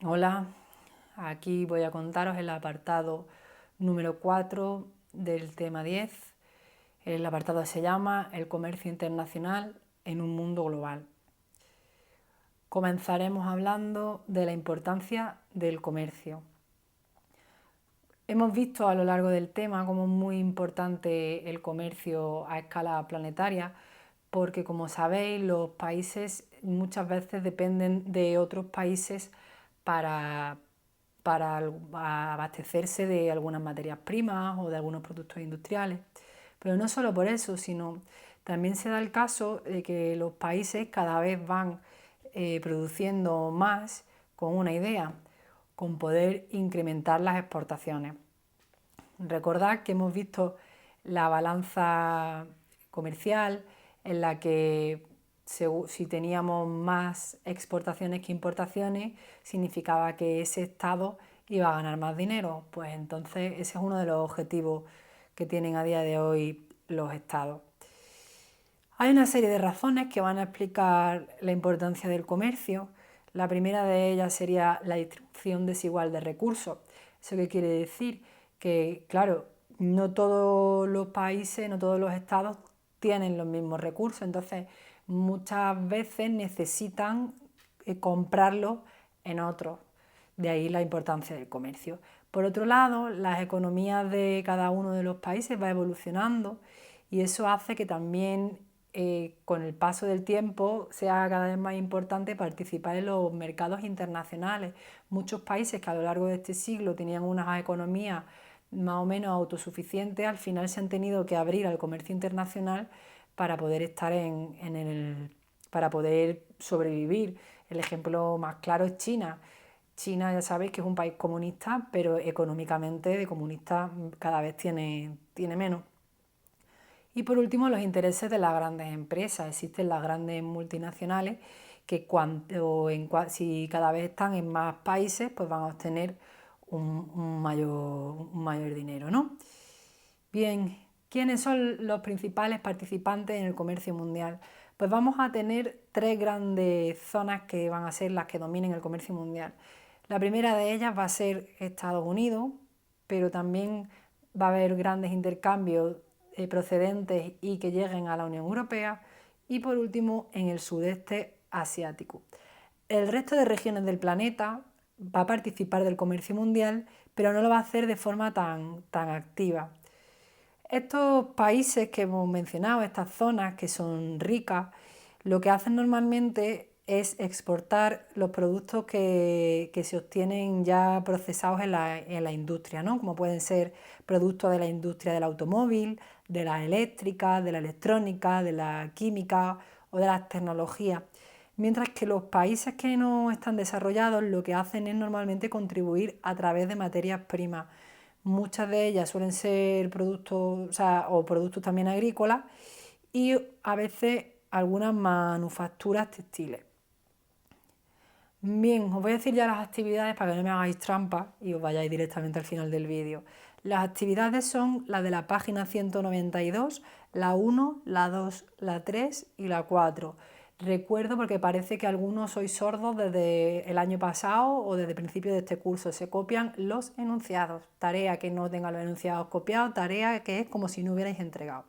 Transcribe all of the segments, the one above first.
Hola, aquí voy a contaros el apartado número 4 del tema 10. El apartado se llama El comercio internacional en un mundo global. Comenzaremos hablando de la importancia del comercio. Hemos visto a lo largo del tema cómo es muy importante el comercio a escala planetaria, porque como sabéis los países muchas veces dependen de otros países para, para abastecerse de algunas materias primas o de algunos productos industriales. Pero no solo por eso, sino también se da el caso de que los países cada vez van produciendo más con una idea, con poder incrementar las exportaciones. Recordad que hemos visto la balanza comercial en la que si teníamos más exportaciones que importaciones, significaba que ese Estado iba a ganar más dinero. Pues entonces ese es uno de los objetivos que tienen a día de hoy los Estados. Hay una serie de razones que van a explicar la importancia del comercio. La primera de ellas sería la distribución desigual de recursos. ¿Eso qué quiere decir? Que, claro, no todos los países, no todos los estados tienen los mismos recursos, entonces muchas veces necesitan comprarlos en otros. De ahí la importancia del comercio. Por otro lado, las economías de cada uno de los países va evolucionando y eso hace que también con el paso del tiempo sea cada vez más importante participar en los mercados internacionales. Muchos países que a lo largo de este siglo tenían unas economías más o menos autosuficientes, al final se han tenido que abrir al comercio internacional para poder estar para poder sobrevivir. El ejemplo más claro es China. China ya sabéis que es un país comunista, pero económicamente de comunista cada vez tiene menos. Y por último, los intereses de las grandes empresas. Existen las grandes multinacionales que si cada vez están en más países, pues van a obtener un mayor dinero, ¿no? Bien, ¿quiénes son los principales participantes en el comercio mundial? Pues vamos a tener tres grandes zonas que van a ser las que dominen el comercio mundial. La primera de ellas va a ser Estados Unidos, pero también va a haber grandes intercambios procedentes y que lleguen a la Unión Europea. Y por último, en el sudeste asiático. El resto de regiones del planeta va a participar del comercio mundial, pero no lo va a hacer de forma tan activa. Estos países que hemos mencionado, estas zonas que son ricas, lo que hacen normalmente es exportar los productos que se obtienen ya procesados en la industria, ¿no? Como pueden ser productos de la industria del automóvil, de la eléctrica, de la electrónica, de la química o de las tecnologías. Mientras que los países que no están desarrollados lo que hacen es normalmente contribuir a través de materias primas. Muchas de ellas suelen ser productos, o productos también agrícolas y a veces algunas manufacturas textiles. Bien, os voy a decir ya las actividades para que no me hagáis trampa y os vayáis directamente al final del vídeo. Las actividades son las de la página 192, la 1, la 2, la 3 y la 4. Recuerdo porque parece que algunos sois sordos desde el año pasado o desde el principio de este curso. Se copian los enunciados. Tarea que no tenga los enunciados copiados, tarea que es como si no hubierais entregado.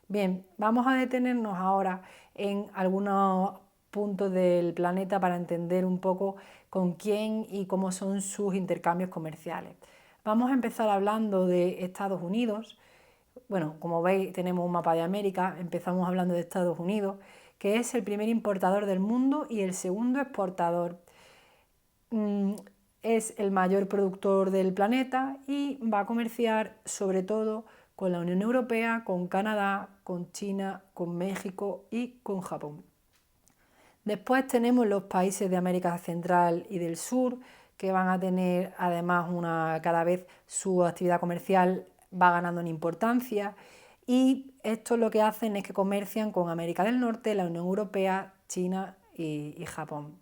Bien, vamos a detenernos ahora en algunos puntos del planeta para entender un poco con quién y cómo son sus intercambios comerciales. Vamos a empezar hablando de Estados Unidos. Bueno, como veis tenemos un mapa de América, empezamos hablando de Estados Unidos, que es el primer importador del mundo y el segundo exportador. Es el mayor productor del planeta y va a comerciar sobre todo con la Unión Europea, con Canadá, con China, con México y con Japón. Después tenemos los países de América Central y del Sur, que van a tener además cada vez su actividad comercial va ganando en importancia y esto lo que hacen es que comercian con América del Norte, la Unión Europea, China y Japón.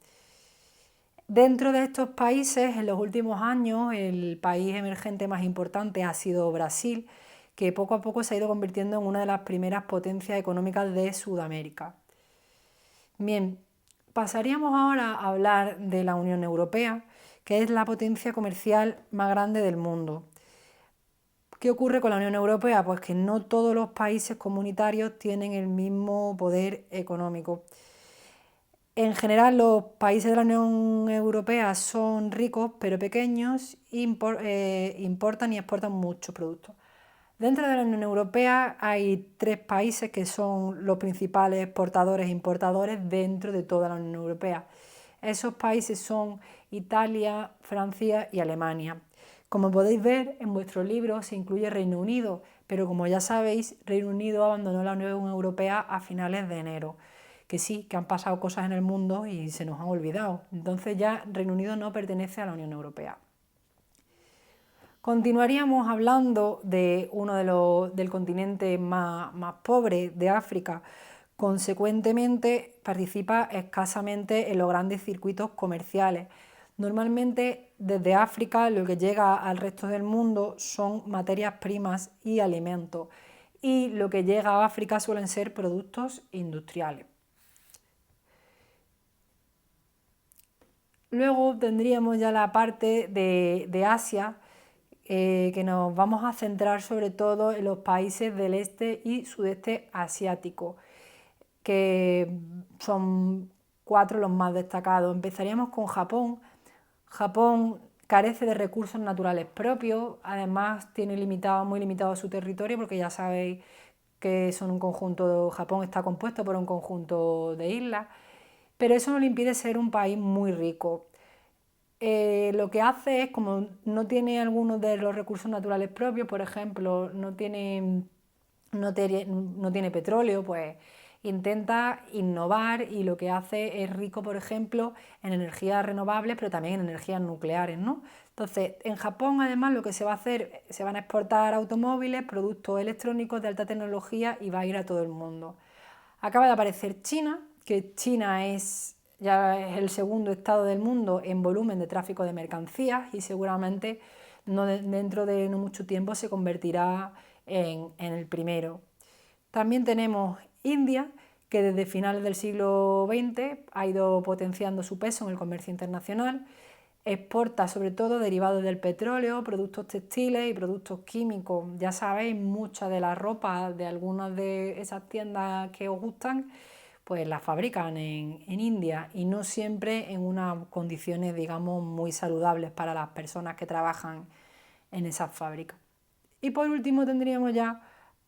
Dentro de estos países, en los últimos años, el país emergente más importante ha sido Brasil, que poco a poco se ha ido convirtiendo en una de las primeras potencias económicas de Sudamérica. Bien, pasaríamos ahora a hablar de la Unión Europea. que es la potencia comercial más grande del mundo. ¿Qué ocurre con la Unión Europea? Pues que no todos los países comunitarios tienen el mismo poder económico. En general, los países de la Unión Europea son ricos pero pequeños, importan y exportan muchos productos. Dentro de la Unión Europea hay 3 países que son los principales exportadores e importadores dentro de toda la Unión Europea. Esos países son Italia, Francia y Alemania. Como podéis ver, en vuestro libro se incluye Reino Unido, pero como ya sabéis, Reino Unido abandonó la Unión Europea a finales de enero. Que sí, que han pasado cosas en el mundo y se nos han olvidado. Entonces ya Reino Unido no pertenece a la Unión Europea. Continuaríamos hablando de del continente más pobre, de África. Consecuentemente, participa escasamente en los grandes circuitos comerciales. Normalmente, desde África, lo que llega al resto del mundo son materias primas y alimentos. Y lo que llega a África suelen ser productos industriales. Luego tendríamos ya la parte de Asia, que nos vamos a centrar sobre todo en los países del este y sudeste asiático, que son 4 los más destacados. Empezaríamos con Japón. Japón carece de recursos naturales propios, además tiene muy limitado su territorio porque ya sabéis que Japón está compuesto por un conjunto de islas, pero eso no le impide ser un país muy rico. Lo que hace es, como no tiene algunos de los recursos naturales propios, por ejemplo, no tiene petróleo, pues intenta innovar y lo que hace es rico, por ejemplo, en energías renovables, pero también en energías nucleares, ¿no? Entonces, en Japón, además, lo que se va a hacer, se van a exportar automóviles, productos electrónicos de alta tecnología y va a ir a todo el mundo. Acaba de aparecer China, que China ya es el segundo estado del mundo en volumen de tráfico de mercancías y seguramente dentro de no mucho tiempo se convertirá en el primero. También tenemos India, que desde finales del siglo XX ha ido potenciando su peso en el comercio internacional, exporta sobre todo derivados del petróleo, productos textiles y productos químicos. Ya sabéis, mucha de la ropa de algunas de esas tiendas que os gustan, pues las fabrican en India y no siempre en unas condiciones, digamos, muy saludables para las personas que trabajan en esas fábricas. Y por último tendríamos ya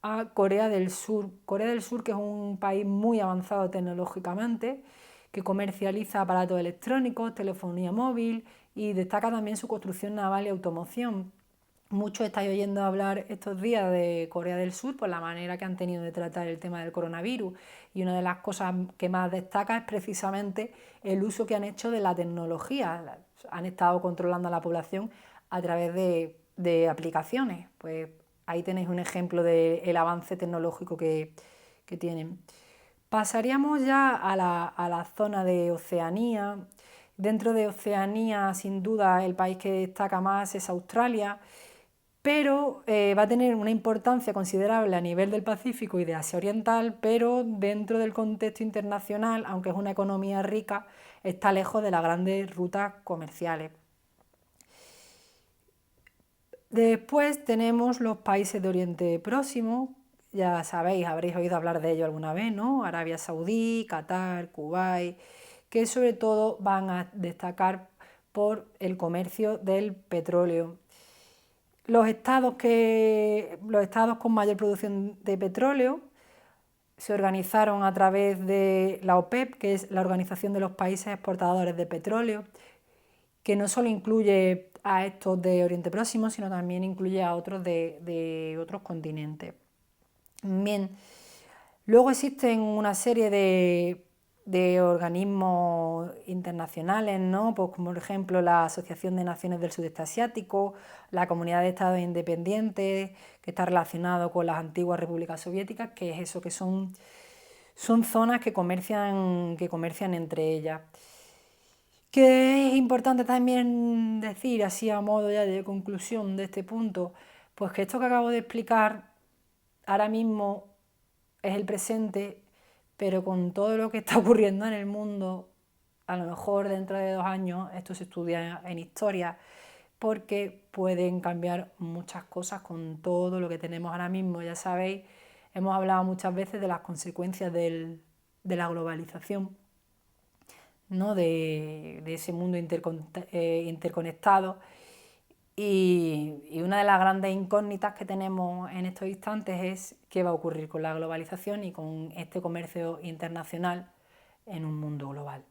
a Corea del Sur. Corea del Sur, que es un país muy avanzado tecnológicamente, que comercializa aparatos electrónicos, telefonía móvil y destaca también su construcción naval y automoción. Muchos estáis oyendo hablar estos días de Corea del Sur por la manera que han tenido de tratar el tema del coronavirus y una de las cosas que más destaca es precisamente el uso que han hecho de la tecnología. Han estado controlando a la población a través de aplicaciones. Pues ahí tenéis un ejemplo del avance tecnológico que tienen. Pasaríamos ya a la zona de Oceanía. Dentro de Oceanía, sin duda, el país que destaca más es Australia, pero va a tener una importancia considerable a nivel del Pacífico y de Asia Oriental, pero dentro del contexto internacional, aunque es una economía rica, está lejos de las grandes rutas comerciales. Después tenemos los países de Oriente Próximo, ya sabéis, habréis oído hablar de ellos alguna vez, ¿no? Arabia Saudí, Qatar, Kuwait, que sobre todo van a destacar por el comercio del petróleo. Los estados con mayor producción de petróleo se organizaron a través de la OPEP, que es la Organización de los Países Exportadores de Petróleo, que no solo incluye a estos de Oriente Próximo, sino también incluye a otros de otros continentes. Bien, luego existen una serie de organismos internacionales, ¿no? Pues como por ejemplo la Asociación de Naciones del Sudeste Asiático, la Comunidad de Estados Independientes, que está relacionado con las antiguas repúblicas soviéticas, que es eso, que son zonas que comercian entre ellas. Que es importante también decir, así a modo ya de conclusión de este punto, pues que esto que acabo de explicar ahora mismo es el presente, pero con todo lo que está ocurriendo en el mundo a lo mejor dentro de 2 años esto se estudia en historia, porque pueden cambiar muchas cosas con todo lo que tenemos ahora mismo. Ya sabéis, hemos hablado muchas veces de las consecuencias de la globalización, ¿no? de ese mundo interconectado. Y una de las grandes incógnitas que tenemos en estos instantes es qué va a ocurrir con la globalización y con este comercio internacional en un mundo global.